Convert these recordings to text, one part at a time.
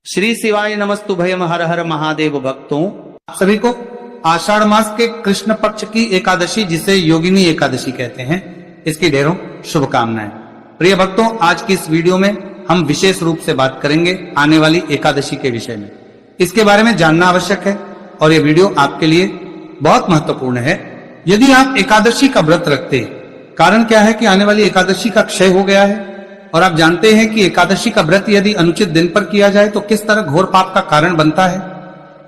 श्री शिवाय नमस्तु भयम हर हर महादेव भक्तों। आप सभी को आषाढ़ मास के कृष्ण पक्ष की एकादशी, जिसे योगिनी एकादशी कहते हैं, इसकी ढेरों शुभकामनाएं। प्रिय भक्तों, आज की इस वीडियो में हम विशेष रूप से बात करेंगे आने वाली एकादशी के विषय में। इसके बारे में जानना आवश्यक है और यह वीडियो आपके लिए बहुत महत्वपूर्ण है। यदि आप एकादशी का व्रत रखते हैं, कारण क्या है कि आने वाली एकादशी का क्षय हो गया है और आप जानते हैं कि एकादशी का व्रत यदि अनुचित दिन पर किया जाए तो किस तरह घोर पाप का कारण बनता है।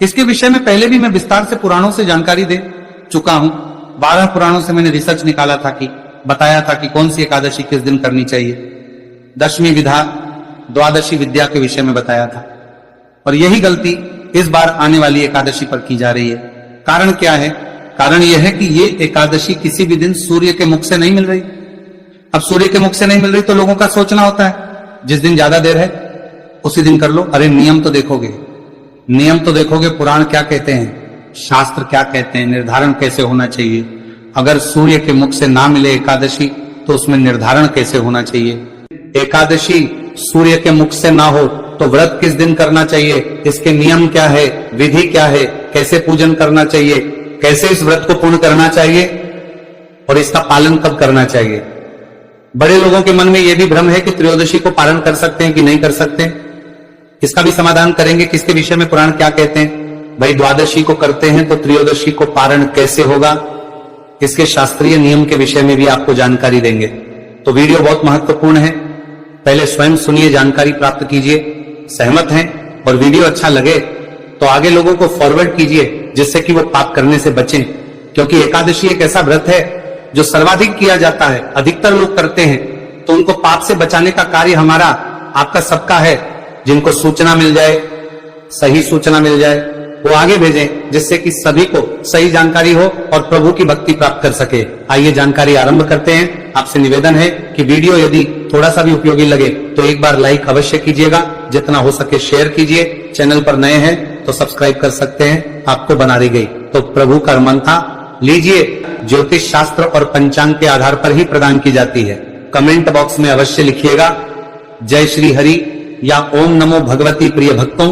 इसके विषय में पहले भी मैं विस्तार से पुराणों से जानकारी दे चुका हूं। 12 पुराणों से मैंने रिसर्च निकाला था कि बताया था कि कौन सी एकादशी किस दिन करनी चाहिए। 10वीं विधा, द्वादशी विद्या के विषय में बताया था और यही गलती इस बार आने वाली एकादशी पर की जा रही है। कारण क्या है? कारण यह है कि ये एकादशी किसी भी दिन सूर्य के मुख से नहीं मिल रही। अब सूर्य के मुख से नहीं मिल रही तो लोगों का सोचना होता है जिस दिन ज्यादा देर है उसी दिन कर लो। अरे नियम तो देखोगे, पुराण क्या कहते हैं, शास्त्र क्या कहते हैं, निर्धारण कैसे होना चाहिए। अगर सूर्य के मुख से ना मिले एकादशी तो उसमें निर्धारण कैसे होना चाहिए। एकादशी सूर्य के मुख से ना हो तो व्रत किस दिन करना चाहिए, इसके नियम क्या है, विधि क्या है, कैसे पूजन करना चाहिए, कैसे इस व्रत को पूर्ण करना चाहिए और इसका पालन कब करना चाहिए। बड़े लोगों के मन में यह भी भ्रम है कि त्रयोदशी को पारण कर सकते हैं कि नहीं कर सकते। इसका भी समाधान करेंगे कि इसके विषय में पुराण क्या कहते हैं। भाई द्वादशी को करते हैं तो त्रयोदशी को पारण कैसे होगा, इसके शास्त्रीय नियम के विषय में भी आपको जानकारी देंगे। तो वीडियो बहुत महत्वपूर्ण है, पहले स्वयं सुनिए, जानकारी प्राप्त कीजिए। सहमत हैं और वीडियो अच्छा लगे तो आगे लोगों को फॉरवर्ड कीजिए जिससे कि वो पाप करने से बचें। क्योंकि एकादशी एक ऐसा व्रत है जो सर्वाधिक किया जाता है, अधिकतर लोग करते हैं, तो उनको पाप से बचाने का कार्य हमारा आपका सबका है। जिनको सूचना मिल जाए, सही सूचना मिल जाए, वो आगे भेजें जिससे कि सभी को सही जानकारी हो और प्रभु की भक्ति प्राप्त कर सके। आइए जानकारी आरंभ करते हैं। आपसे निवेदन है कि वीडियो यदि थोड़ा सा भी उपयोगी लगे तो एक बार लाइक अवश्य कीजिएगा, जितना हो सके शेयर कीजिए। चैनल पर नए हैं तो सब्सक्राइब कर सकते हैं, आपको बना दी गई। तो प्रभु का मंथा लीजिए, ज्योतिष शास्त्र और पंचांग के आधार पर ही प्रदान की जाती है। कमेंट बॉक्स में अवश्य लिखिएगा जय श्री हरि या ओम नमो भगवती। प्रिय भक्तों,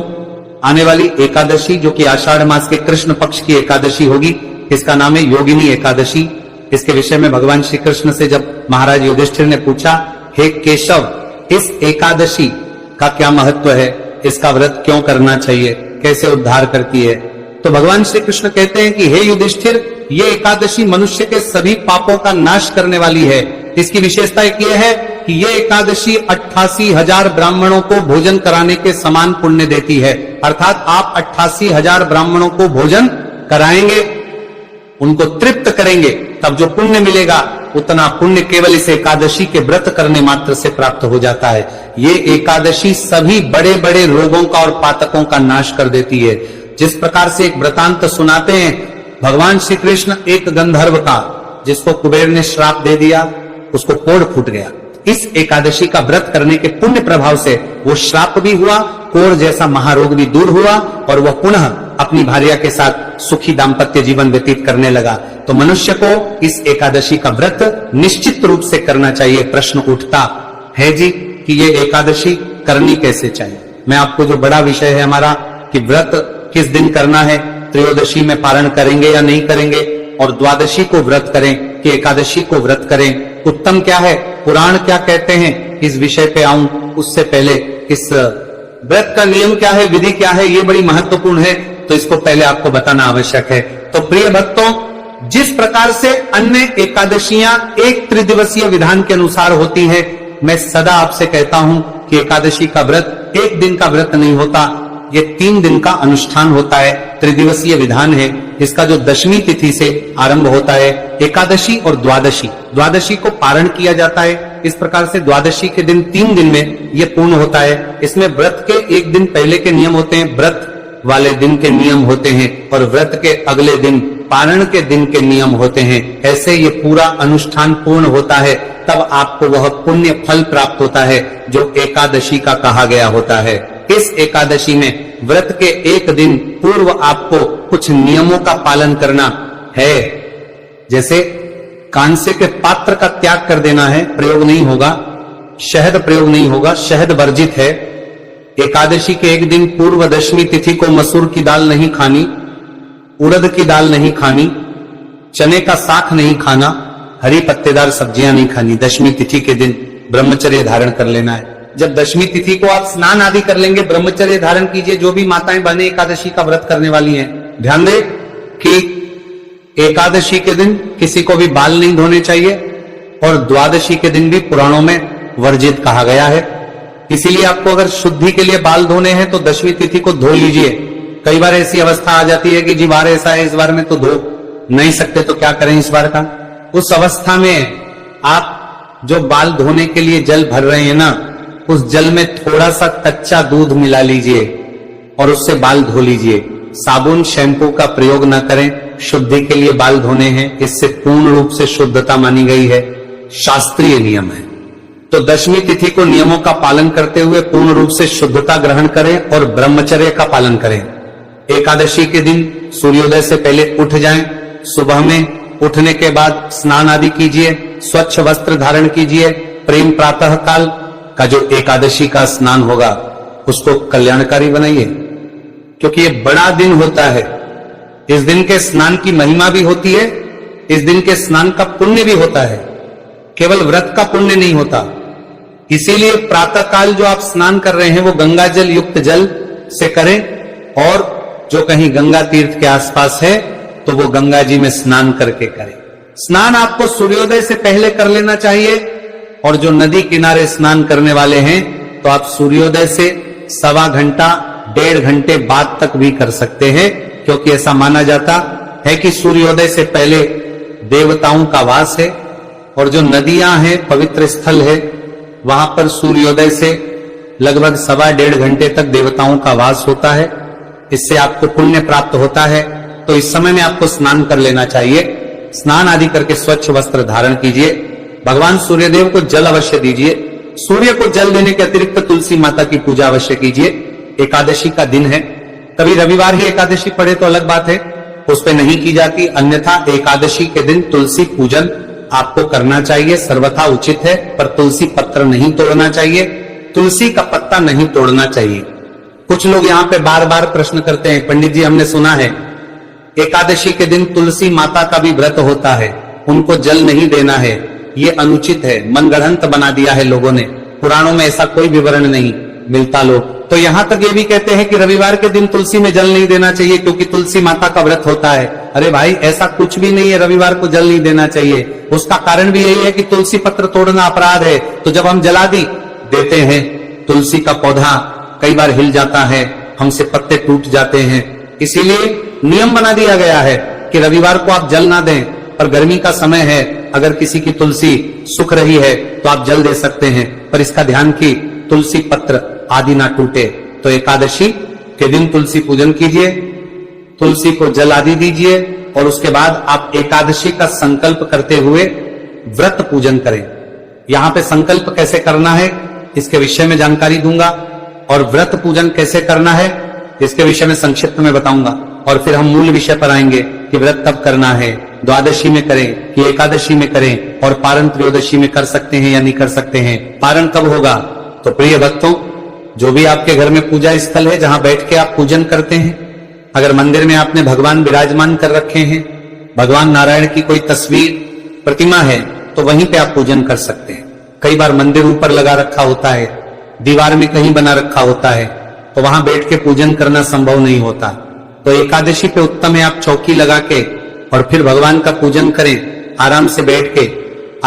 आने वाली एकादशी जो कि आषाढ़ मास के कृष्ण पक्ष की एकादशी होगी, इसका नाम है योगिनी एकादशी। इसके विषय में भगवान श्री कृष्ण से जब महाराज युधिष्ठिर ने पूछा, हे केशव, इस एकादशी का क्या महत्व है, इसका व्रत क्यों करना चाहिए, कैसे उद्धार करती है, तो भगवान श्री कृष्ण कहते हैं कि हे युधिष्ठिर, ये एकादशी मनुष्य के सभी पापों का नाश करने वाली है। इसकी विशेषता एक यह है कि ये एकादशी 88,000 ब्राह्मणों को भोजन कराने के समान पुण्य देती है। अर्थात आप 88,000 ब्राह्मणों को भोजन कराएंगे, उनको तृप्त करेंगे, तब जो पुण्य मिलेगा उतना पुण्य केवल इस एकादशी के व्रत करने मात्र से प्राप्त हो जाता है। ये एकादशी सभी बड़े बड़े रोगों का और पातकों का नाश कर देती है। जिस प्रकार से एक वृतांत सुनाते हैं, भगवान श्री कृष्ण एक गंधर्व का, जिसको कुबेर ने श्राप दे दिया, उसको कोढ़ फूट गया। इस एकादशी का व्रत करने के पुण्य प्रभाव से वो श्राप भी हुआ, कोढ़ जैसा महारोग भी दूर हुआ और वह पुनः अपनी भार्या के साथ सुखी दाम्पत्य जीवन व्यतीत करने लगा। तो मनुष्य को इस एकादशी का व्रत निश्चित रूप से करना चाहिए। प्रश्न उठता है जी कि ये एकादशी करनी कैसे चाहिए। मैं आपको जो बड़ा विषय है हमारा कि व्रत किस दिन करना है, त्रयोदशी में पारण करेंगे या नहीं करेंगे, और द्वादशी को व्रत करें कि एकादशी को व्रत करें, उत्तम क्या है, पुराण क्या कहते हैं, इस विषय पे आऊं उससे पहले इस व्रत का नियम क्या है, विधि क्या है, ये बड़ी महत्वपूर्ण है, तो इसको पहले आपको बताना आवश्यक है। तो प्रिय भक्तों, जिस प्रकार से अन्य एकादशियां एक त्रिदिवसीय विधान के अनुसार होती है, मैं सदा आपसे कहता हूं कि एकादशी का व्रत एक दिन का व्रत नहीं होता, ये 3 दिन का अनुष्ठान होता है, त्रिदिवसीय विधान है। इसका जो 10वीं तिथि से आरंभ होता है, एकादशी और द्वादशी को पारण किया जाता है। इस प्रकार से द्वादशी के दिन 3 दिन में ये पूर्ण होता है। इसमें व्रत के एक दिन पहले के नियम होते हैं, व्रत वाले दिन के नियम होते हैं, और व्रत के अगले दिन पारण के दिन के नियम होते हैं। ऐसे ये पूरा अनुष्ठान पूर्ण होता है, तब आपको वह पुण्य फल प्राप्त होता है जो एकादशी का कहा गया होता है। इस एकादशी में व्रत के एक दिन पूर्व आपको कुछ नियमों का पालन करना है। जैसे कांसे के पात्र का त्याग कर देना है, प्रयोग नहीं होगा, शहद प्रयोग नहीं होगा, शहद वर्जित है। एकादशी के एक दिन पूर्व दशमी तिथि को मसूर की दाल नहीं खानी, उड़द की दाल नहीं खानी, चने का साग नहीं खाना, हरी पत्तेदार सब्जियां नहीं खानी। दशमी तिथि के दिन ब्रह्मचर्य धारण कर लेना है। जब दशमी तिथि को आप स्नान आदि कर लेंगे, ब्रह्मचर्य धारण कीजिए। जो भी माताएं बहनें एकादशी का व्रत करने वाली हैं, ध्यान दें कि एकादशी के दिन किसी को भी बाल नहीं धोने चाहिए और द्वादशी के दिन भी पुराणों में वर्जित कहा गया है। इसीलिए आपको अगर शुद्धि के लिए बाल धोने हैं तो दशमी तिथि को धो लीजिए। कई बार ऐसी अवस्था आ जाती है कि जी बार ऐसा है, इस बार में तो धो नहीं सकते, तो क्या करें इस बार का। उस अवस्था में आप जो बाल धोने के लिए जल भर रहे हैं ना, उस जल में थोड़ा सा कच्चा दूध मिला लीजिए और उससे बाल धो लीजिए। साबुन शैम्पू का प्रयोग न करें। शुद्धि के लिए बाल धोने हैं, इससे पूर्ण रूप से शुद्धता मानी गई है, शास्त्रीय नियम है। तो दशमी तिथि को नियमों का पालन करते हुए पूर्ण रूप से शुद्धता ग्रहण करें और ब्रह्मचर्य का पालन करें। एकादशी के दिन सूर्योदय से पहले उठ जाएं। सुबह में उठने के बाद स्नान आदि कीजिए, स्वच्छ वस्त्र धारण कीजिए। प्रेम प्रातः काल का जो एकादशी का स्नान होगा उसको कल्याणकारी बनाइए, क्योंकि ये बड़ा दिन होता है। इस दिन के स्नान की महिमा भी होती है, इस दिन के स्नान का पुण्य भी होता है, केवल व्रत का पुण्य नहीं होता। इसीलिए प्रातः काल जो आप स्नान कर रहे हैं वो गंगा जल युक्त जल से करें, और जो कहीं गंगा तीर्थ के आसपास है तो वो गंगा जी में स्नान करके करें। स्नान आपको सूर्योदय से पहले कर लेना चाहिए, और जो नदी किनारे स्नान करने वाले हैं तो आप सूर्योदय से 1.25 घंटा 1.5 घंटे बाद तक भी कर सकते हैं, क्योंकि ऐसा माना जाता है कि सूर्योदय से पहले देवताओं का वास है, और जो नदियां हैं पवित्र स्थल है, वहां पर सूर्योदय से लगभग 1.25 घंटे तक देवताओं का वास होता है। इससे आपको पुण्य प्राप्त होता है। तो इस समय में आपको स्नान कर लेना चाहिए। स्नान आदि करके स्वच्छ वस्त्र धारण कीजिए। भगवान सूर्यदेव को जल अवश्य दीजिए। सूर्य को जल देने के अतिरिक्त तुलसी माता की पूजा अवश्य कीजिए। एकादशी का दिन है, कभी रविवार ही एकादशी पड़े तो अलग बात है, उस पर नहीं की जाती। अन्यथा एकादशी के दिन तुलसी पूजन आपको करना चाहिए, सर्वथा उचित है। पर तुलसी पत्र नहीं तोड़ना चाहिए, तुलसी का पत्ता नहीं तोड़ना चाहिए। कुछ लोग यहाँ पे बार बार प्रश्न करते हैं, पंडित जी हमने सुना है एकादशी के दिन तुलसी माता का भी व्रत होता है, उनको जल नहीं देना है। ये अनुचित है, मनगढ़ंत बना दिया है लोगों ने। पुराणों में ऐसा कोई विवरण नहीं मिलता। लोग तो यहां तक ये भी कहते हैं कि रविवार के दिन तुलसी में जल नहीं देना चाहिए क्योंकि तुलसी माता का व्रत होता है। अरे भाई, ऐसा कुछ भी नहीं है, रविवार को जल नहीं देना चाहिए। उसका कारण भी यही है कि तुलसी पत्र तोड़ना अपराध है। तो जब हम जला देते हैं, तुलसी का पौधा कई बार हिल जाता है, हमसे पत्ते टूट जाते हैं। इसीलिए नियम बना दिया गया है कि रविवार को आप जल ना दें। पर गर्मी का समय है, अगर किसी की तुलसी सूख रही है तो आप जल दे सकते हैं, पर इसका ध्यान कि तुलसी पत्र आदि ना टूटे। तो एकादशी के दिन तुलसी पूजन कीजिए, तुलसी को जल आदि दीजिए, और उसके बाद आप एकादशी का संकल्प करते हुए व्रत पूजन करें। यहां पे संकल्प कैसे करना है इसके विषय में जानकारी दूंगा, और व्रत पूजन कैसे करना है इसके विषय में संक्षिप्त में बताऊंगा। और फिर हम मूल विषय पर आएंगे कि व्रत कब करना है, द्वादशी में करें कि एकादशी में करें, और पारण त्रयोदशी में कर सकते हैं या नहीं कर सकते हैं, पारण कब होगा। तो प्रिय भक्तों, जो भी आपके घर में पूजा स्थल है जहां बैठ के आप पूजन करते हैं, अगर मंदिर में आपने भगवान विराजमान कर रखे हैं, भगवान नारायण की कोई तस्वीर प्रतिमा है, तो वहीं पे आप पूजन कर सकते हैं। कई बार मंदिर ऊपर लगा रखा होता है, दीवार में कहीं बना रखा होता है, तो वहां बैठ के पूजन करना संभव नहीं होता। तो एकादशी पे उत्तम है आप चौकी लगा के और फिर भगवान का पूजन करें आराम से बैठ के।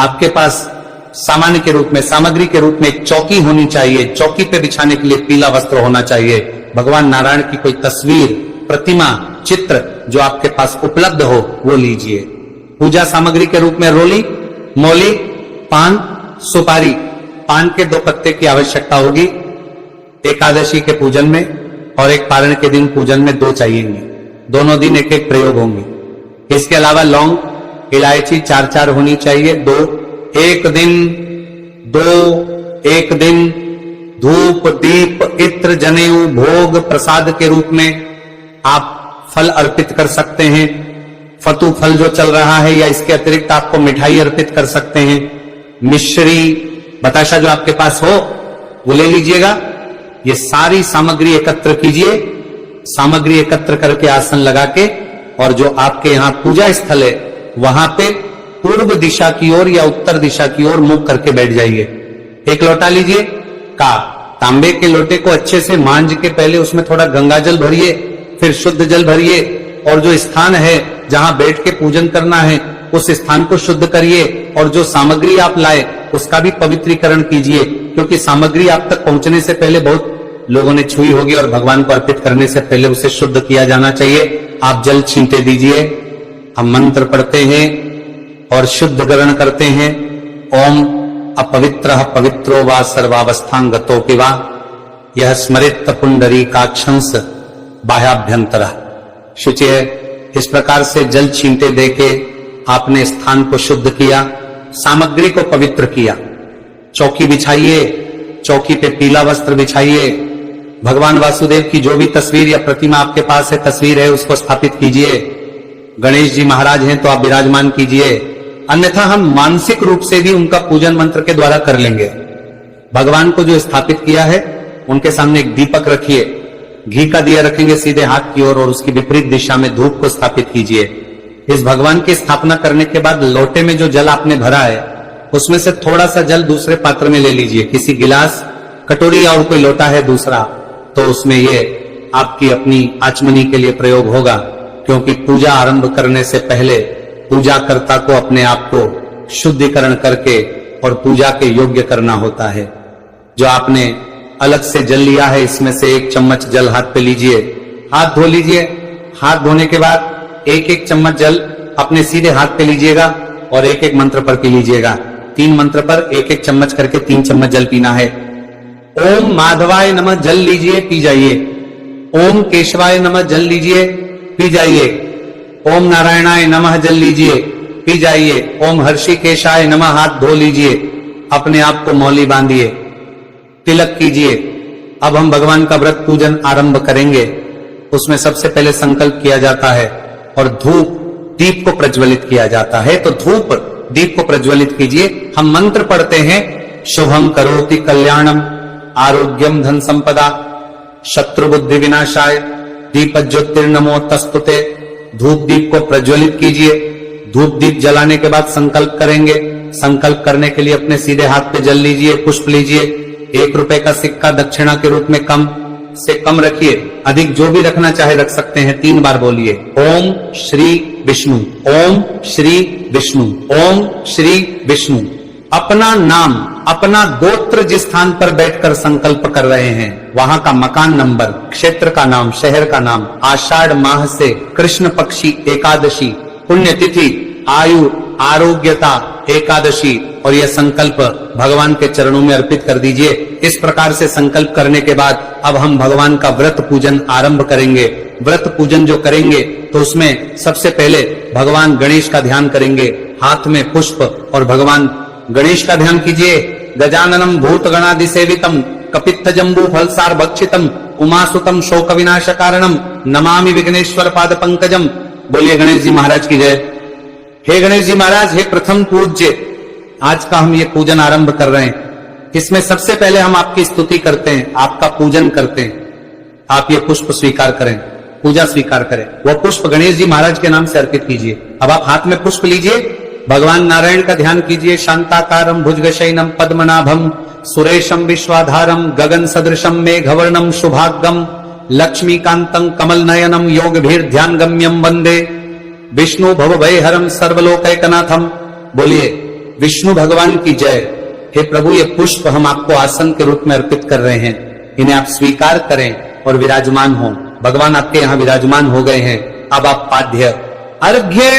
आपके पास सामान्य के रूप में, सामग्री के रूप में एक चौकी होनी चाहिए। चौकी पे बिछाने के लिए पीला वस्त्र होना चाहिए। भगवान नारायण की कोई तस्वीर, प्रतिमा, चित्र जो आपके पास उपलब्ध हो वो लीजिए। पूजा सामग्री के रूप में रोली, मौली, पान, सुपारी, पान के 2 पत्ते की आवश्यकता होगी एकादशी के पूजन में, और एक पारण के दिन पूजन में 2 चाहिएंगे। दोनों दिन एक एक प्रयोग होंगे। इसके अलावा लौंग, इलायची 4-4 होनी चाहिए। 2 एक दिन धूप, दीप, इत्र, जनेऊ, भोग प्रसाद के रूप में आप फल अर्पित कर सकते हैं। फतू फल जो चल रहा है, या इसके अतिरिक्त आपको मिठाई अर्पित कर सकते हैं। मिश्री, बताशा जो आपके पास हो वो ले लीजिएगा। ये सारी सामग्री एकत्र कीजिए। सामग्री एकत्र करके आसन लगा के, और जो आपके यहां पूजा स्थल है वहां पे पूर्व दिशा की ओर या उत्तर दिशा की ओर मुख करके बैठ जाइए। एक लोटा लीजिए, तांबे के लोटे को अच्छे से मांझ के पहले उसमें थोड़ा गंगा जल भरिए, फिर शुद्ध जल भरिए, और जो स्थान है जहां बैठ के पूजन करना है उस स्थान को शुद्ध करिए, और जो सामग्री आप लाए उसका भी पवित्रीकरण कीजिए, क्योंकि सामग्री आप तक पहुंचने से पहले बहुत लोगों ने छुई होगी और भगवान को अर्पित करने से पहले उसे शुद्ध किया जाना चाहिए। आप जल छींटे दीजिए, हम मंत्र पढ़ते हैं और शुद्धकरण करते हैं। ओम अपवित्र पवित्रो वा सर्वावस्थांगतोपि वा यह स्मरित पुंडरीकाक्षंस बाह्याभ्यंतर शुचि है। इस प्रकार से जल छींटे देके आपने स्थान को शुद्ध किया, सामग्री को पवित्र किया। चौकी बिछाइए, चौकी पे पीला वस्त्र बिछाइए। भगवान वासुदेव की जो भी तस्वीर या प्रतिमा आपके पास है, तस्वीर है, उसको स्थापित कीजिए। गणेश जी महाराज हैं तो आप विराजमान कीजिए, अन्यथा हम मानसिक रूप से भी उनका पूजन मंत्र के द्वारा कर लेंगे। भगवान को जो स्थापित किया है उनके सामने एक दीपक रखिए, घी का दिया रखेंगे सीधे हाथ की ओर, और उसकी विपरीत दिशा में धूप को स्थापित कीजिए। इस भगवान की स्थापना करने के बाद लोटे में जो जल आपने भरा है उसमें से थोड़ा सा जल दूसरे पात्र में ले लीजिए, किसी गिलास, कटोरी और कोई लोटा है दूसरा, तो उसमें ये आपकी अपनी आचमनी के लिए प्रयोग होगा, क्योंकि पूजा आरंभ करने से पहले पूजा कर्ता को अपने आप को शुद्धिकरण करके और पूजा के योग्य करना होता है। जो आपने अलग से जल लिया है इसमें से 1 चम्मच जल हाथ पे लीजिए, हाथ धो लीजिए। हाथ धोने के बाद 1-1 चम्मच जल अपने सीधे हाथ पे लीजिएगा और 1-1 मंत्र पर पी लीजिएगा। 3 मंत्र पर 1-1 चम्मच करके 3 चम्मच जल पीना है। ओम माधवाय नमः जल लीजिए, पी जाइए। ओम केशवाय नमः जल लीजिए, पी जाइए। ओम नारायणाय नमः जल लीजिए, पी जाइए। ओम हर्षिकेशाय नमः हाथ धो लीजिए, अपने आप को मौली बांधिए, तिलक कीजिए। अब हम भगवान का व्रत पूजन आरंभ करेंगे। उसमें सबसे पहले संकल्प किया जाता है और धूप दीप को प्रज्वलित किया जाता है। तो धूप दीप को प्रज्वलित कीजिए। हम मंत्र पढ़ते हैं, शुभम करोति कल्याणम आरोग्यम धन संपदा शत्रु बुद्धि विनाशाय दीप ज्योतिर्नमो तस्तुते। धूप दीप को प्रज्वलित कीजिए। धूप दीप जलाने के बाद संकल्प करेंगे। संकल्प करने के लिए अपने सीधे हाथ पे जल लीजिए, पुष्प लीजिए। 1 रुपए का सिक्का दक्षिणा के रूप में कम से कम रखिए, अधिक जो भी रखना चाहे रख सकते हैं। 3 बार बोलिए, ओम श्री विष्णु, ओम श्री विष्णु, ओम श्री विष्णु। अपना नाम, अपना गोत्र जिस स्थान पर बैठकर संकल्प कर रहे हैं वहां का मकान नंबर, क्षेत्र का नाम, शहर का नाम, आषाढ़ माह से कृष्ण पक्षी एकादशी, पुण्यतिथि, आयु, आरोग्यता एकादशी, और यह संकल्प भगवान के चरणों में अर्पित कर दीजिए। इस प्रकार से संकल्प करने के बाद अब हम भगवान का व्रत पूजन आरंभ करेंगे। व्रत पूजन जो करेंगे तो उसमें सबसे पहले भगवान गणेश का ध्यान करेंगे। हाथ में पुष्प और भगवान गणेश का ध्यान कीजिए। गजाननम भूत गणादि सेवितम कपित्थ जम्बू फलसार भक्षितम उमासुतम शोक विनाश कारणम नमामि विघ्नेश्वर पाद पंकजम। बोलिए गणेश जी महाराज की जय। हे गणेश जी महाराज, हे प्रथम पूज्य, आज का हम ये पूजन आरंभ कर रहे हैं। इसमें सबसे पहले हम आपकी स्तुति करते हैं, आपका पूजन करते हैं। आप ये पुष्प स्वीकार करें, पूजा स्वीकार करें। वह पुष्प गणेश जी महाराज के नाम से अर्पित कीजिए। अब आप हाथ में पुष्प लीजिए, भगवान नारायण का ध्यान कीजिए। शांताकारम भुजगशयनम पद्मनाभम सुरेशम विश्वाधारम गगन सदृशम मेघवर्णम शुभागम लक्ष्मीकांतं कमल नयनम योग भीर ध्यान गम्यम वंदे विष्णु भव भयहरम सर्वलोकैकनाथम। बोलिए विष्णु भगवान की जय। हे प्रभु, ये पुष्प हम आपको आसन के रूप में अर्पित कर रहे हैं, इन्हें आप स्वीकार करें और विराजमान हो। भगवान आपके यहाँ विराजमान हो गए हैं। अब आप पाद्य अर्घ्य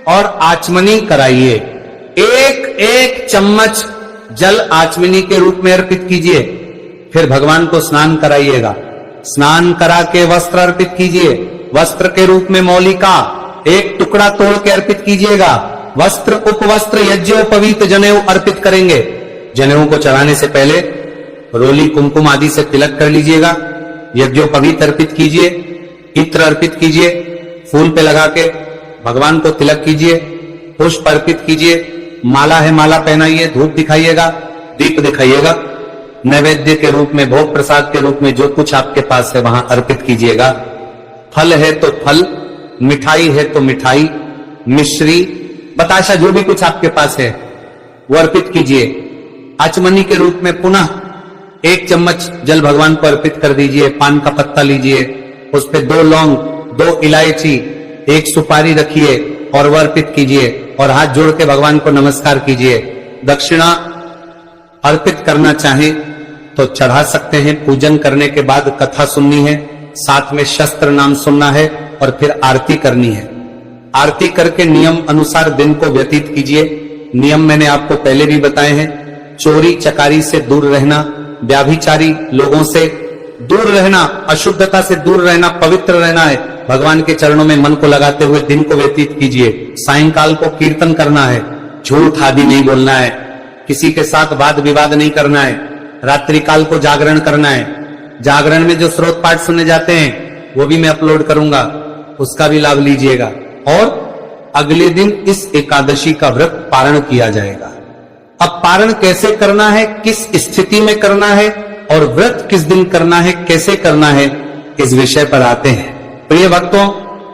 और आचमनी कराइए। 1-1 चम्मच जल आचमनी के रूप में अर्पित कीजिए। फिर भगवान को स्नान कराइएगा। स्नान करा के वस्त्र अर्पित कीजिए। वस्त्र के रूप में मौली का 1 टुकड़ा तोड़ के अर्पित कीजिएगा। वस्त्र उपवस्त्र यज्ञोपवीत जनेऊ अर्पित करेंगे। जनेऊ को चढ़ाने से पहले रोली कुमकुम आदि से तिलक कर लीजिएगा। यज्ञोपवीत अर्पित कीजिए, इत्र अर्पित कीजिए, फूल पे लगा के भगवान को तिलक कीजिए, पुष्प अर्पित कीजिए, माला है माला पहनाइए, धूप दिखाइएगा, दीप दिखाइएगा। नैवेद्य के रूप में, भोग प्रसाद के रूप में जो कुछ आपके पास है वहां अर्पित कीजिएगा। फल है तो फल, मिठाई है तो मिठाई, मिश्री, बताशा, जो भी कुछ आपके पास है वो अर्पित कीजिए। आचमनी के रूप में पुनः 1 चम्मच जल भगवान को अर्पित कर दीजिए। पान का पत्ता लीजिए, उस पे 2 लौंग, 2 इलायची, 1 सुपारी रखिए और वह अर्पित कीजिए और हाथ जोड़ के भगवान को नमस्कार कीजिए। दक्षिणा अर्पित करना चाहे तो चढ़ा सकते हैं। पूजन करने के बाद कथा सुननी है, साथ में शस्त्र नाम सुनना है और फिर आरती करनी है। आरती करके नियम अनुसार दिन को व्यतीत कीजिए। नियम मैंने आपको पहले भी बताए हैं। चोरी चकारी से दूर रहना, व्याभिचारी लोगों से दूर रहना, अशुद्धता से दूर रहना, पवित्र रहना है। भगवान के चरणों में मन को लगाते हुए दिन को व्यतीत कीजिए। सायंकाल को कीर्तन करना है, झूठ आदि नहीं बोलना है, किसी के साथ वाद विवाद नहीं करना है। रात्रि काल को जागरण करना है। जागरण में जो स्रोत पाठ सुने जाते हैं वो भी मैं अपलोड करूंगा, उसका भी लाभ लीजिएगा। और अगले दिन इस एकादशी का व्रत पारण किया जाएगा। अब पारण कैसे करना है, किस स्थिति में करना है और व्रत किस दिन करना है, कैसे करना है, इस विषय पर आते हैं। प्रिय भक्तों,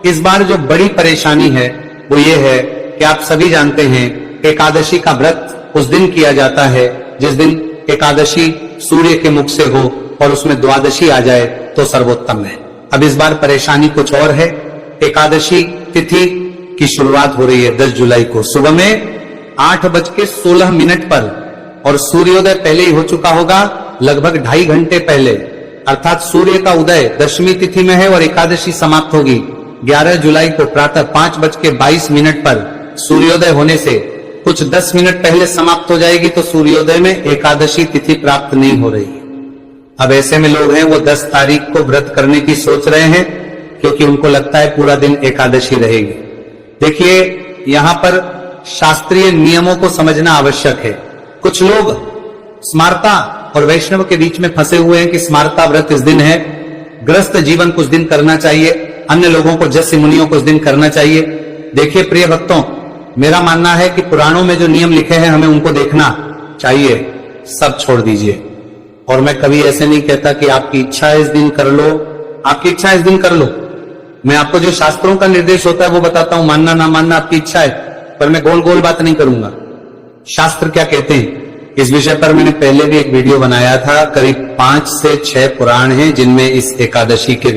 इस बार जो बड़ी परेशानी है वो ये है कि आप सभी जानते हैं एकादशी का व्रत उस दिन किया जाता है जिस दिन एकादशी सूर्य के मुख से हो और उसमें द्वादशी आ जाए तो सर्वोत्तम है। अब इस बार परेशानी कुछ और है। एकादशी तिथि की शुरुआत हो रही है 10 जुलाई को सुबह में 8:16 पर और सूर्योदय पहले ही हो चुका होगा, लगभग 2.5 घंटे पहले, अर्थात सूर्य का उदय दशमी तिथि में है और एकादशी समाप्त होगी 11 जुलाई को प्रातः 5:22 पर। सूर्योदय होने से कुछ 10 मिनट पहले समाप्त हो जाएगी तो सूर्योदय में एकादशी तिथि प्राप्त नहीं हो रही है। अब ऐसे में लोग हैं वो 10 तारीख को व्रत करने की सोच रहे हैं क्योंकि उनको लगता है पूरा दिन एकादशी रहेगी। देखिए, यहां पर शास्त्रीय नियमों को समझना आवश्यक है। कुछ लोग स्मार्ता और वैष्णव के बीच में फंसे हुए हैं कि स्मार्ता व्रत इस दिन है, ग्रस्त जीवन कुछ दिन करना चाहिए, अन्य लोगों को जैसे मुनियों को उस दिन करना चाहिए। देखिए प्रिय भक्तों, मेरा मानना है कि पुराणों में जो नियम लिखे हैं हमें उनको देखना चाहिए, सब छोड़ दीजिए। और मैं कभी ऐसे नहीं कहता कि आपकी इच्छा है इस दिन कर लो, आपकी इच्छा है इस दिन कर लो। मैं आपको जो शास्त्रों का निर्देश होता है वो बताता हूं, मानना ना मानना आपकी इच्छा है, पर मैं गोल गोल बात नहीं करूंगा। शास्त्र क्या कहते हैं इस विषय पर मैंने पहले भी एक वीडियो बनाया था। करीब 5 से 6 पुराण हैं जिनमें इस एकादशी के